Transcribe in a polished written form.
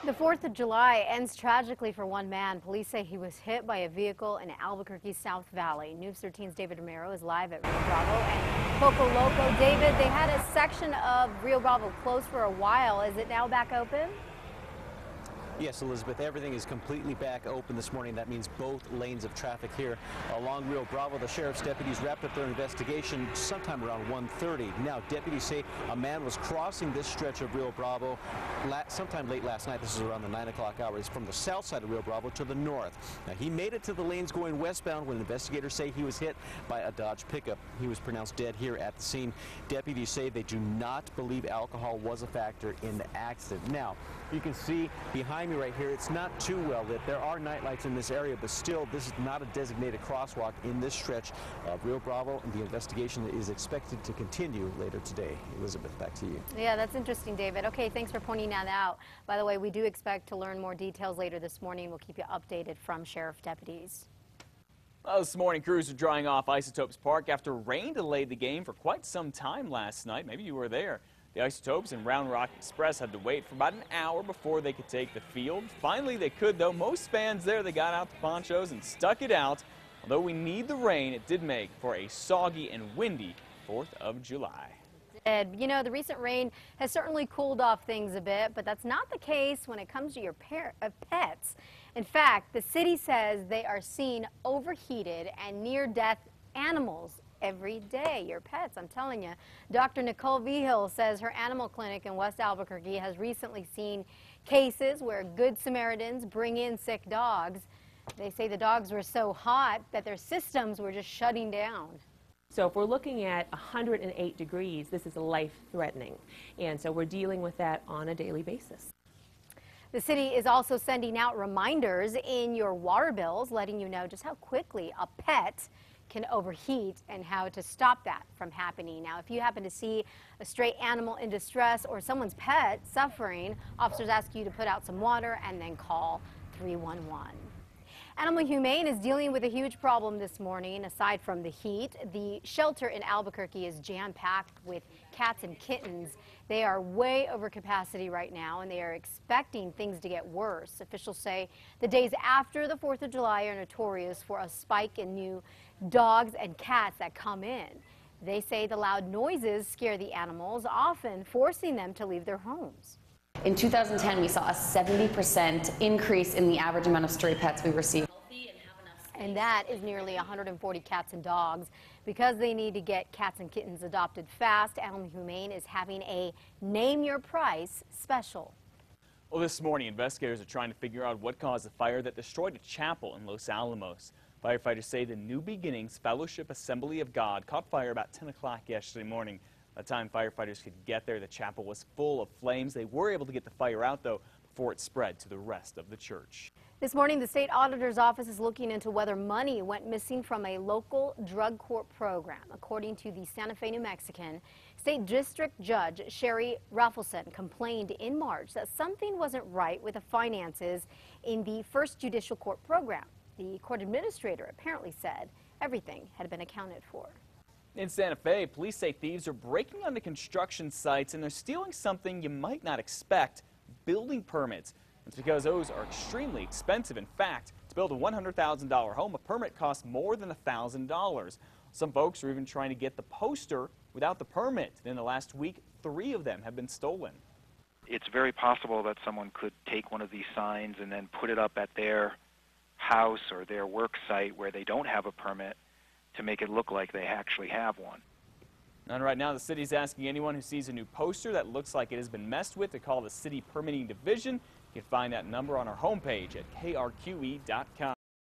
The 4th of July ends tragically for one man. Police say he was hit by a vehicle in Albuquerque's South Valley. News 13's David Romero is live at Rio Bravo and Poco Loco. David, they had a section of Rio Bravo closed for a while. Is it now back open? Yes, Elizabeth, everything is completely back open this morning. That means both lanes of traffic here along Rio Bravo. The sheriff's deputies wrapped up their investigation sometime around 1:30. Now, deputies say a man was crossing this stretch of Rio Bravo sometime late last night. This is around the 9 o'clock hour. He's from the south side of Rio Bravo to the north. Now, he made it to the lanes going westbound when investigators say he was hit by a Dodge pickup. He was pronounced dead here at the scene. Deputies say they do not believe alcohol was a factor in the accident. Now, you can see behind me right here, it's not too well lit. There are night lights in this area, but still, this is not a designated crosswalk in this stretch of Rio Bravo, and the investigation is expected to continue later today. Elizabeth, back to you. Yeah, that's interesting, David. Okay, thanks for pointing that out. By the way, we do expect to learn more details later this morning. We'll keep you updated from sheriff deputies. Well, this morning, crews are drying off Isotopes Park after rain delayed the game for quite some time last night. Maybe you were there. The Isotopes and Round Rock Express had to wait for about an hour before they could take the field. Finally, they could, though. Most fans there, they got out the ponchos and stuck it out. Although we need the rain, it did make for a soggy and windy 4th of July. You know, the recent rain has certainly cooled off things a bit, but that's not the case when it comes to your pets. In fact, the city says they are seeing overheated and near-death animals every day. Your pets, I'm telling you. Dr. Nicole Vigil says her animal clinic in West Albuquerque has recently seen cases where Good Samaritans bring in sick dogs. They say the dogs were so hot that their systems were just shutting down. So if we're looking at 108 degrees, this is life-threatening. And so we're dealing with that on a daily basis. The city is also sending out reminders in your water bills, letting you know just how quickly a pet can overheat and how to stop that from happening. Now, if you happen to see a stray animal in distress or someone's pet suffering, officers ask you to put out some water and then call 311. Animal Humane is dealing with a huge problem this morning. Aside from the heat, the shelter in Albuquerque is jam-packed with cats and kittens. They are way over capacity right now, and they are expecting things to get worse. Officials say the days after the 4th of July are notorious for a spike in new dogs and cats that come in. They say the loud noises scare the animals, often forcing them to leave their homes. In 2010, we saw a 70% increase in the average amount of stray pets we received. And that is nearly 140 cats and dogs. Because they need to get cats and kittens adopted fast, Animal Humane is having a Name Your Price special. Well, this morning, investigators are trying to figure out what caused the fire that destroyed a chapel in Los Alamos. Firefighters say the New Beginnings Fellowship Assembly of God caught fire about 10 o'clock yesterday morning. By the time firefighters could get there, the chapel was full of flames. They were able to get the fire out, though, before it spread to the rest of the church. This morning, the state auditor's office is looking into whether money went missing from a local drug court program. According to the Santa Fe New Mexican, State District Judge Sherry Raffleson complained in March that something wasn't right with the finances in the First Judicial Court program. The court administrator apparently said everything had been accounted for. In Santa Fe, police say thieves are breaking onto construction sites and they're stealing something you might not expect: building permits. It's because those are extremely expensive. In fact, to build a $100,000 home, a permit costs more than $1,000. Some folks are even trying to get the poster without the permit. In the last week, 3 of them have been stolen. It's very possible that someone could take one of these signs and then put it up at their house or their work site where they don't have a permit to make it look like they actually have one. And right now, the city's asking anyone who sees a new poster that looks like it has been messed with to call the City Permitting Division. You can find that number on our homepage at krqe.com.